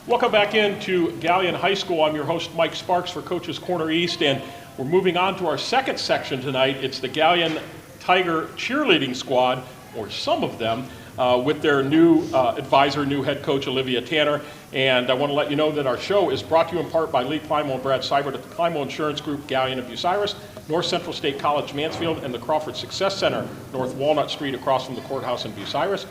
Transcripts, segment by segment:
Welcome back into Galion High School. I'm your host, Mike Sparks for Coach's Corner East, and we're moving on to our second section tonight. It's the Galion Tiger cheerleading squad, or some of them, with their new advisor, new head coach, Olivia Tanner. And I want to let you know that our show is brought to you in part by Lee Climo and Brad Seibert at the Climo Insurance Group, Galion of Bucyrus, North Central State College, Mansfield, and the Crawford Success Center, North Walnut Street, across from the courthouse in Bucyrus.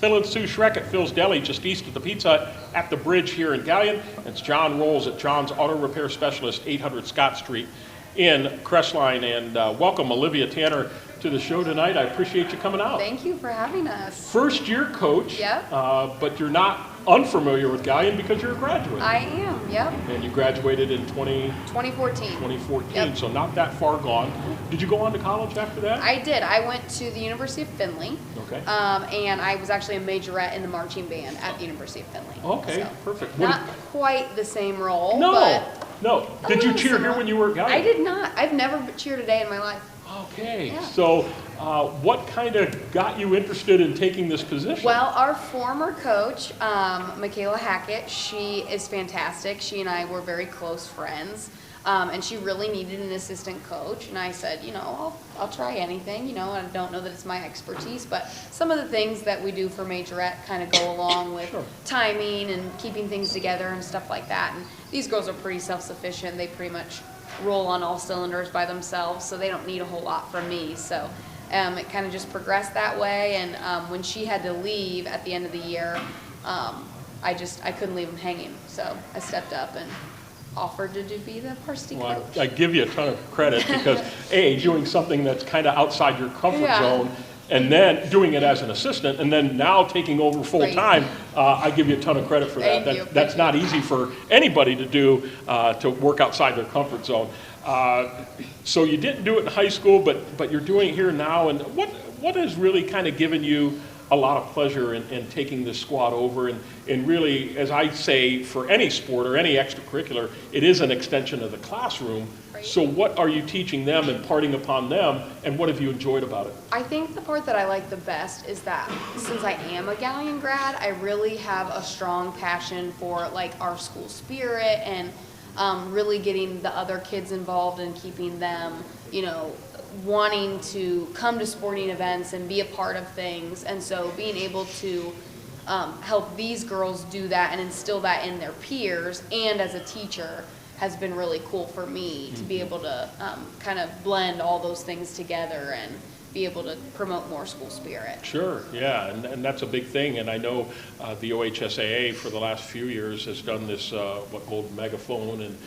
Phil and Sue Schreck at Phil's Deli, just east of the Pizza Hut at the bridge here in Galion. It's John Rolls at John's Auto Repair Specialist, 800 Scott Street in Crestline. And welcome, Olivia Tanner, to the show tonight. I appreciate you coming out. Thank you for having us. First year coach, Yep. But you're not unfamiliar with Galion because you're a graduate. I am, yep. And you graduated in 2014. 2014, Yep. so not that far gone. Did you go on to college after that? I did. I went to the University of Findlay. Okay. And I was actually a majorette in the marching band at the University of Findlay. Okay, So, perfect. Not quite the same role, No, but no. Did you cheer here when you were at Galion? I did not. I've never cheered a day in my life. Okay, Yeah. so what kind of got you interested in taking this position? Well, our former coach, Michaela Hackett, she is fantastic. She and I were very close friends. And she really needed an assistant coach, and I said, you know, I'll try anything. You know, I don't know that it's my expertise, but some of the things that we do for majorette kind of go along with Sure. timing and keeping things together and stuff like that. And these girls are pretty self-sufficient. They pretty much roll on all cylinders by themselves, so they don't need a whole lot from me. So it kind of just progressed that way. And when she had to leave at the end of the year, I couldn't leave them hanging, so I stepped up and offered to be the varsity Well, coach. I give you a ton of credit because, A, doing something that's kind of outside your comfort Yeah. zone, and then doing it as an assistant, and then now taking over full time, I give you a ton of credit for that. Thank you. That's not easy for anybody to do, to work outside their comfort zone. So you didn't do it in high school, but you're doing it here now, and what has really kind of given you a lot of pleasure in taking this squad over, and really, as I say, for any sport or any extracurricular, it is an extension of the classroom. Right. So what are you teaching them, imparting upon them, and what have you enjoyed about it? I think the part that I like the best is that since I am a Galion grad, I really have a strong passion for like our school spirit and really getting the other kids involved and keeping them, you know, wanting to come to sporting events and be a part of things. And so being able to help these girls do that and instill that in their peers and as a teacher has been really cool for me to be able to kind of blend all those things together and be able to promote more school spirit. Sure, yeah, and that's a big thing, and I know the OHSAA for the last few years has done this, what called megaphone, and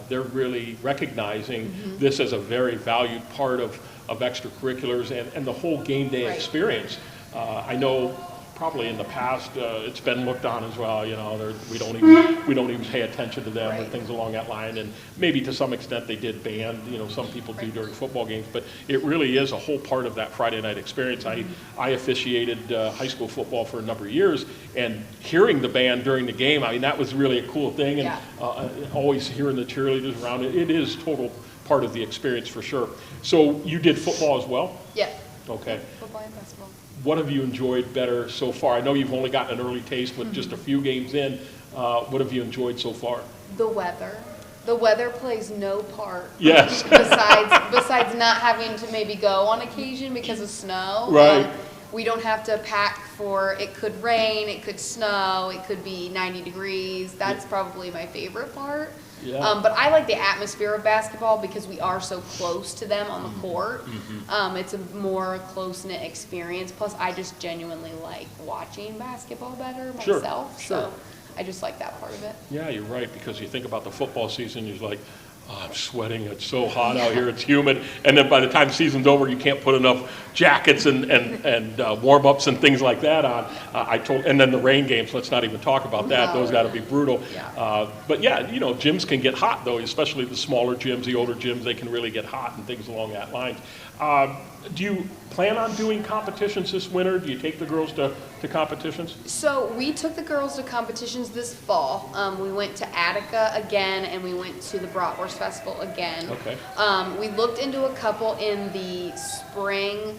they're really recognizing this as a very valued part of extracurriculars and the whole game day Right. experience. I know probably in the past it's been looked on as well, you know, we don't even pay attention to them or Right. things along that line, and maybe to some extent they did ban, you know, some people do during football games, but it really is a whole part of that Friday night experience. I officiated high school football for a number of years, and hearing the band during the game, I mean, that was really a cool thing, and always hearing the cheerleaders around it is total part of the experience for sure. So you did football as well? Yeah. Okay. Football and basketball. What have you enjoyed better so far? I know you've only gotten an early taste with just a few games in. What have you enjoyed so far? The weather. The weather plays no part. Yes. besides not having to maybe go on occasion because of snow. Right. We don't have to pack for it could rain, it could snow, it could be 90 degrees. That's probably my favorite part. Yeah. But I like the atmosphere of basketball because we are so close to them on the court. It's a more close-knit experience. Plus, I just genuinely like watching basketball better myself. Sure. So I just like that part of it. Yeah, you're right, because you think about the football season, you're like, oh, I'm sweating, it's so hot out here, it's humid, and then by the time season's over, you can't put enough jackets and warm-ups and things like that on. And then the rain games, let's not even talk about that, those got to be brutal. Yeah. But yeah, you know, gyms can get hot though, especially the smaller gyms, the older gyms, they can really get hot and things along that line. Do you plan on doing competitions this winter? Do you take the girls to competitions? So we took the girls to competitions this fall. We went to Attica again, and we went to the Bratwurst Festival again. Okay. We looked into a couple in the spring.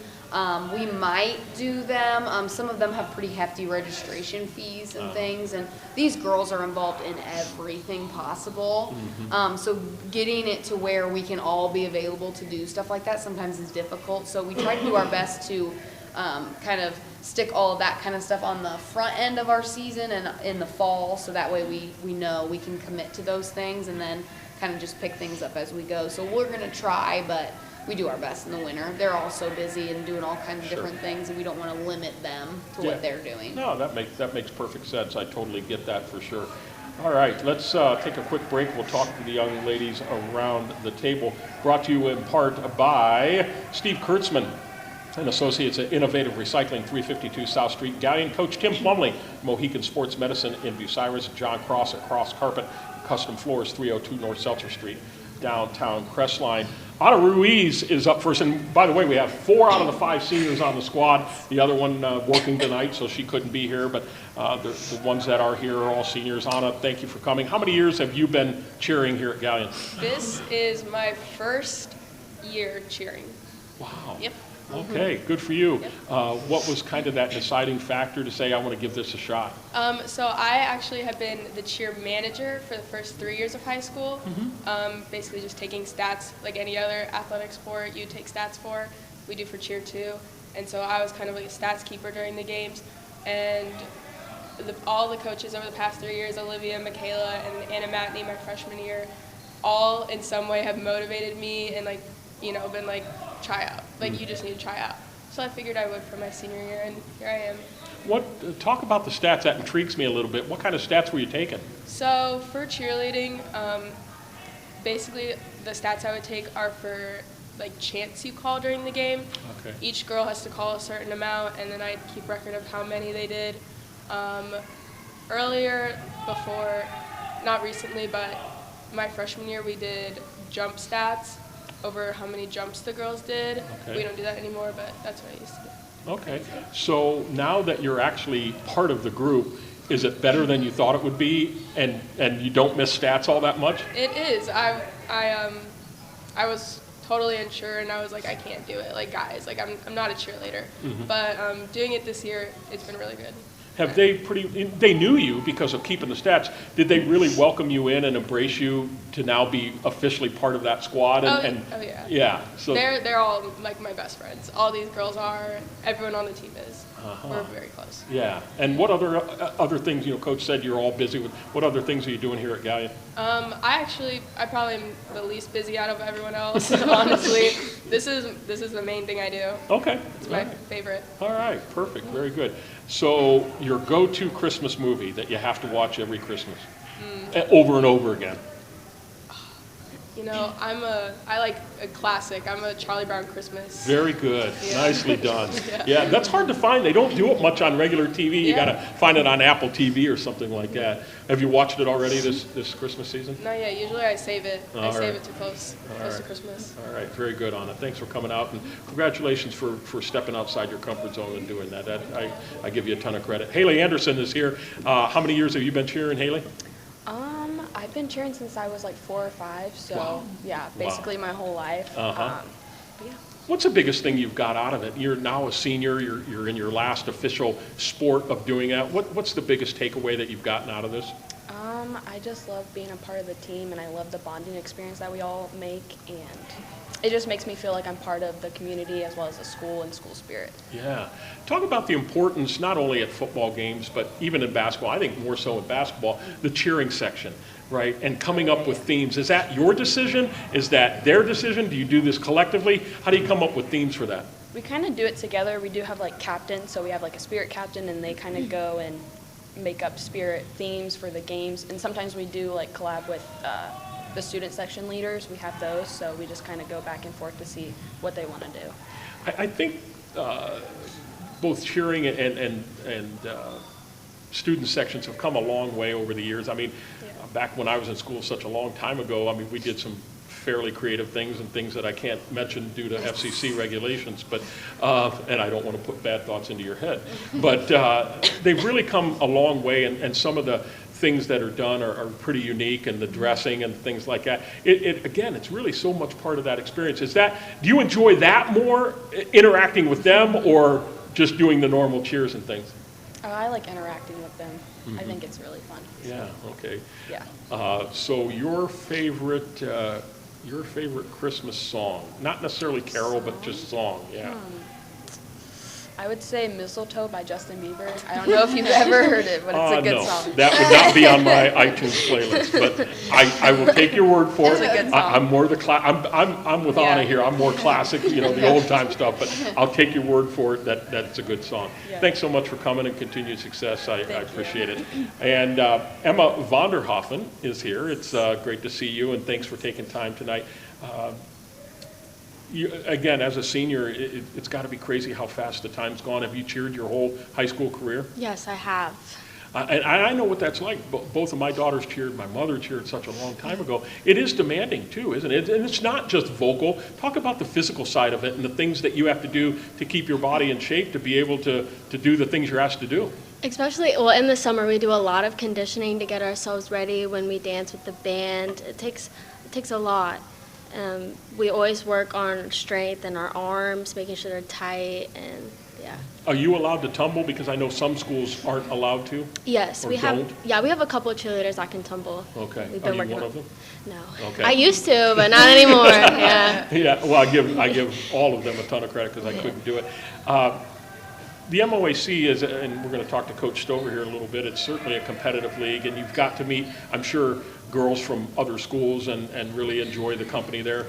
We might do them. Some of them have pretty hefty registration fees and things, and these girls are involved in everything possible. So getting it to where we can all be available to do stuff like that sometimes is difficult. So we try to do our best to kind of stick all of that kind of stuff on the front end of our season and in the fall, so that way we know we can commit to those things and then kind of just pick things up as we go. So we're going to try, but we do our best in the winter. They're all so busy and doing all kinds of different things, and we don't want to limit them to what they're doing. No, that makes perfect sense. I totally get that for sure. All right, let's take a quick break. We'll talk to the young ladies around the table. Brought to you in part by Steve Kurtzman and Associates at Innovative Recycling, 352 South Street, Galion. Coach Tim Plumley, Mohican Sports Medicine in Bucyrus. John Cross at Cross Carpet Custom Floors, 302 North Seltzer Street, downtown Crestline. Ana Ruiz is up first, and by the way, we have 4 out of the 5 seniors on the squad. The other one working tonight, so she couldn't be here, but the ones that are here are all seniors. Ana, thank you for coming. How many years have you been cheering here at Galion? This is my first year cheering. Wow. Yep. Okay, good for you. Yep. What was kind of that deciding factor to say, I want to give this a shot? So I actually have been the cheer manager for the first 3 years of high school. Basically just taking stats like any other athletic sport you take stats for. We do for cheer too. And so I was kind of like a stats keeper during the games. And all the coaches over the past 3 years, Olivia, Michaela, and Anna Matney, my freshman year, all in some way have motivated me and been like, try out. Like, you just need to try out. So I figured I would for my senior year, and here I am. Talk about the stats. That intrigues me a little bit. What kind of stats were you taking? So for cheerleading, basically the stats I would take are for like chants you call during the game. Okay. Each girl has to call a certain amount, and then I'd keep record of how many they did. Earlier, before, not recently, but my freshman year, we did jump stats over how many jumps the girls did. Okay. We don't do that anymore, but that's what I used to do. Okay. So now that you're actually part of the group, is it better than you thought it would be, and you don't miss stats all that much? It is. I was totally unsure, and I was like, I can't do it. Like, guys, like I'm not a cheerleader. But doing it this year, it's been really good. Have they knew you because of keeping the stats. Did they really welcome you in and embrace you to now be officially part of that squad? Oh yeah. Yeah. So they're all like my best friends. All these girls are. Everyone on the team is. We're very close. Yeah. And what other things, Coach said you're all busy with. What other things are you doing here at Galion? I probably am the least busy out of everyone else, honestly. This is the main thing I do. Okay. It's my favorite. All right. Perfect. Very good. So your go-to Christmas movie that you have to watch every Christmas over and over again? I like a classic. I'm a Charlie Brown Christmas. Very good. Yeah. Nicely done. Yeah. Yeah, that's hard to find. They don't do it much on regular TV. You got to find it on Apple TV or something like that. Have you watched it already this Christmas season? No, yeah. Usually I save it. All Save right. it to close to Christmas. All right. Very good, Anna. Thanks for coming out, and congratulations for stepping outside your comfort zone and doing that. I give you a ton of credit. Haley Anderson is here. How many years have you been cheering, Haley? I've been cheering since I was like 4 or 5, so Wow. yeah, basically my whole life. Uh-huh. But yeah. What's the biggest thing you've got out of it? You're now a senior. You're in your last official sport of doing that. What's the biggest takeaway that you've gotten out of this? I just love being a part of the team, and I love the bonding experience that we all make, and it just makes me feel like I'm part of the community as well as the school and school spirit. Yeah. Talk about the importance, not only at football games, but even in basketball. I think more so in basketball, the cheering section, right? And coming up with themes. Is that your decision? Is that their decision? Do you do this collectively? How do you come up with themes for that? We kind of do it together. We do have like captains, so we have like a spirit captain, and they kind of go and make up spirit themes for the games. And sometimes we do like collab with the student section leaders. We have those, so we just kind of go back and forth to see what they want to do. I think both cheering and student sections have come a long way over the years. I mean, back when I was in school such a long time ago, I mean, we did some fairly creative things and things that I can't mention due to FCC regulations, but and I don't want to put bad thoughts into your head. But they've really come a long way, and some of the things that are done are pretty unique, and the dressing and things like that. Again, it's really so much part of that experience. Do you enjoy that more, interacting with them, or just doing the normal cheers and things? I like interacting with them. I think it's really fun. Yeah, okay. Yeah. So your favorite Christmas song, not necessarily carol, but just song, yeah. I would say Mistletoe by Justin Bieber. I don't know if you've ever heard it, but it's a good No, song. that would not be on my iTunes playlist, but I will take your word for it. It's a good song. I'm more I'm with Anna here. I'm more classic, the old time stuff, but I'll take your word for it that it's a good song. Yeah. Thanks so much for coming, and continued success. I appreciate it. And Emma Vonderhoffen is here. It's great to see you, and thanks for taking time tonight. Again, as a senior, it's got to be crazy how fast the time's gone. Have you cheered your whole high school career? Yes, I have. And I know what that's like. Both of my daughters cheered. My mother cheered such a long time ago. It is demanding, too, isn't it? And it's not just vocal. Talk about the physical side of it and the things that you have to do to keep your body in shape to be able to do the things you're asked to do. Especially, well, in the summer, we do a lot of conditioning to get ourselves ready when we dance with the band. It takes a lot. We always work on strength and our arms, making sure they're tight, and yeah. Are you allowed to tumble? Because I know some schools aren't allowed to. Yes, Or we have. don't? Yeah, we have a couple of cheerleaders that can tumble. Okay. We've Are been you working one on- of them? No. Okay. I used to, but not anymore. Yeah. Yeah, well, I give all of them a ton of credit because I couldn't do it. The MOAC is, and we're going to talk to Coach Stover here in a little bit, it's certainly a competitive league, and you've got to meet, I'm sure, girls from other schools and really enjoy the company there.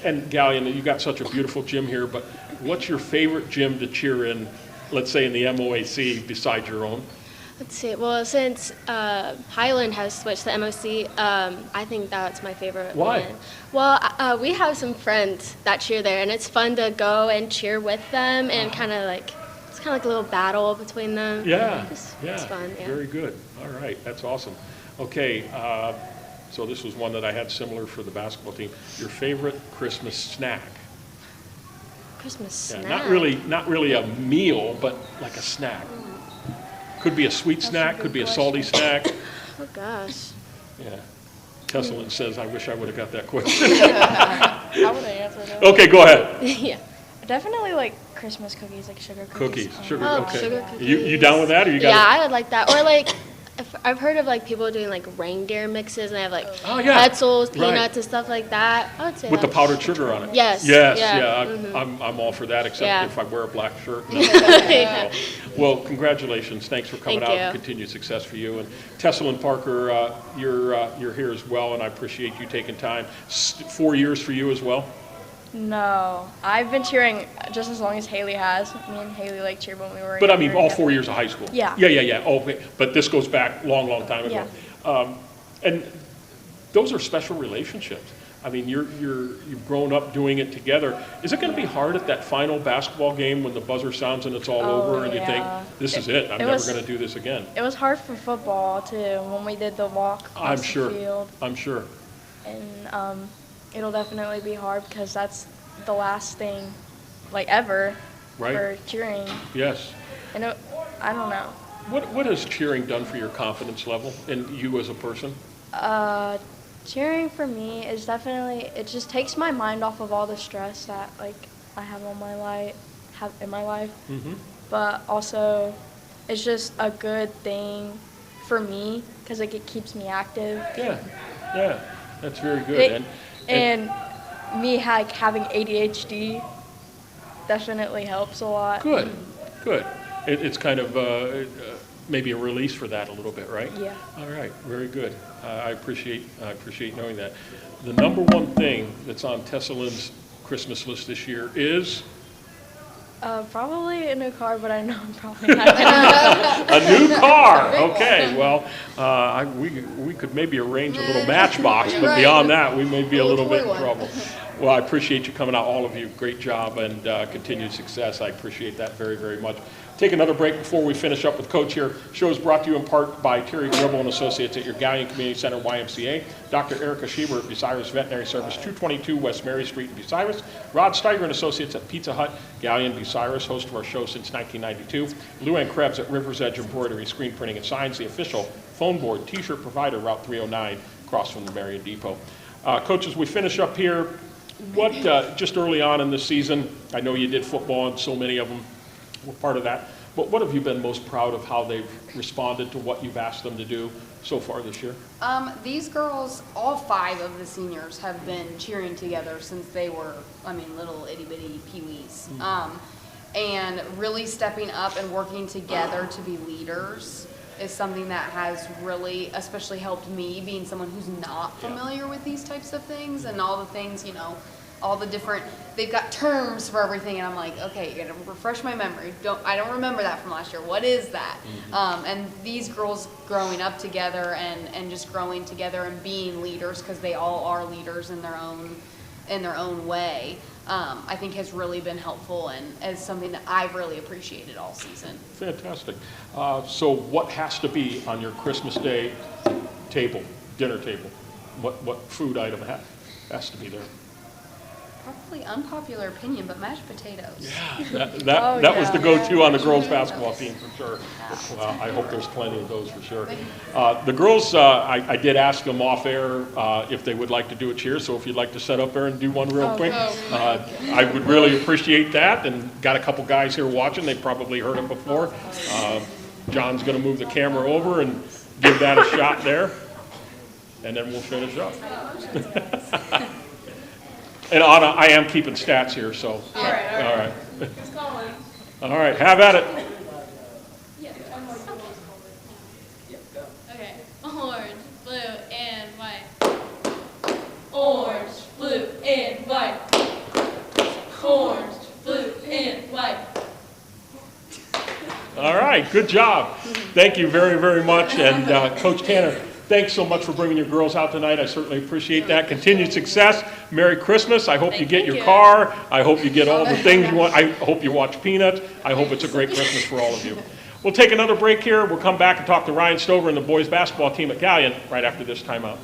And Galion, you've got such a beautiful gym here, but what's your favorite gym to cheer in, let's say in the MOAC, besides your own? Let's see. Well, since Highland has switched to MOC, I think that's my favorite Why? one. Well, we have some friends that cheer there, and it's fun to go and cheer with them, and it's kind of like a little battle between them. Yeah, It's fun. Yeah. Very good. All right, that's awesome. Okay, so this was one that I had similar for the basketball team. Your favorite Christmas snack? Christmas Yeah, snack. not really a meal, but like a snack. Could be a sweet snack, could be a salty snack. Oh gosh. Yeah. Tesselin says, I wish I would have got that question. I would have answered it. Okay, go ahead. Yeah. Definitely like Christmas cookies, like sugar cookies. Cookies, sugar, Oh, okay. sugar cookies. You down with that, or you got Yeah, I would like that. Or like, I've heard of like people doing like reindeer mixes, and they have like Oh, yeah. pretzels, Right. peanuts, and stuff like that. I would say with the that. powdered sugar on it? Yes, Yes, yeah, yeah, I'm all for that, except Yeah. if I wear a black shirt. No. Yeah. Well, congratulations, thanks for coming Thank out, you. and continued success for you. And Tesselin Parker, you're here as well, and I appreciate you taking time. 4 years for you as well? No, I've been cheering just as long as Haley has. Me and Haley like cheered when we were. But I mean, younger. all 4 years of high school? Yeah. Yeah. Oh, okay. But this goes back long time ago. And those are special relationships. I mean, you've grown up doing it together. Is it going to be hard at that final basketball game when the buzzer sounds and it's all over, and you think, yeah. this is it, I'm It never was- going to do this again? It was hard for football too when we did the walk I'm across the sure. field, I'm sure. and it'll definitely be hard because that's the last thing, like ever, Right. for cheering. Yes. And I don't know. What has cheering done for your confidence level and you as a person? Cheering for me is definitely, it just takes my mind off of all the stress that like I have in my life. Mm-hmm. But also it's just a good thing for me because like it keeps me active. Yeah. That's very good. It- and me having ADHD definitely helps a lot. Good. It's kind of maybe a release for that a little bit, right? Yeah. All right, very good. I appreciate knowing that. The number one thing that's on Tesselin's Christmas list this year is Probably a new car, but I know I'm probably not gonna. a new car. Okay, well, we could maybe arrange a little matchbox, but beyond that, we may be a little bit in trouble. Well, I appreciate you coming out, all of you. Great job and continued success. I appreciate that very, very much. Take another break before we finish up with Coach here. Show is brought to you in part by Terry Gribble and Associates at your Galion Community Center YMCA, Dr. Erica Schieber at Bucyrus Veterinary Service, 222 West Mary Street in Bucyrus, Rod Steiger and Associates at Pizza Hut, Galion, Bucyrus, host of our show since 1992, Luann Krebs at River's Edge Embroidery, Screen Printing and Signs, the official phone board, t-shirt provider, Route 309, across from the Marion Depot. Coach, as we finish up here, what, just early on in the season, I know you did football and so many of them were part of that, but what have you been most proud of how they've responded to what you've asked them to do so far this year? These girls, all 5 of the seniors, have been cheering together since they were, little itty bitty peewees. And really stepping up and working together to be leaders is something that has really especially helped me, being someone who's not familiar with these types of things and all the things, all the different, they've got terms for everything, and I'm like, okay, you're gonna refresh my memory. I don't remember that from last year. What is that? And these girls growing up together and just growing together and being leaders, because they all are leaders in their own way, I think has really been helpful and is something that I've really appreciated all season. Fantastic. So what has to be on your Christmas Day table, dinner table? What food item has to be there? Probably unpopular opinion, but mashed potatoes. Yeah, that was the go-to on the girls' basketball team for sure. Well, I hope there's plenty of those for sure. The girls, I did ask them off air if they would like to do a cheer, so if you'd like to set up there and do one real quick, I would really appreciate that. And got a couple guys here watching, they've probably heard it before. John's going to move the camera over and give that a shot there, and then we'll finish up. And Anna, I am keeping stats here, so. All right. All right, have at it. Okay. Orange, blue, and white. Orange, blue, and white. Orange, blue, and white. All right, good job. Thank you very, very much. And Coach Tanner, thanks so much for bringing your girls out tonight. I certainly appreciate that. Continued success. Merry Christmas. I hope you get your car. I hope you get all the things you want. I hope you watch Peanuts. I hope it's a great Christmas for all of you. We'll take another break here. We'll come back and talk to Ryan Stover and the boys basketball team at Galion right after this timeout.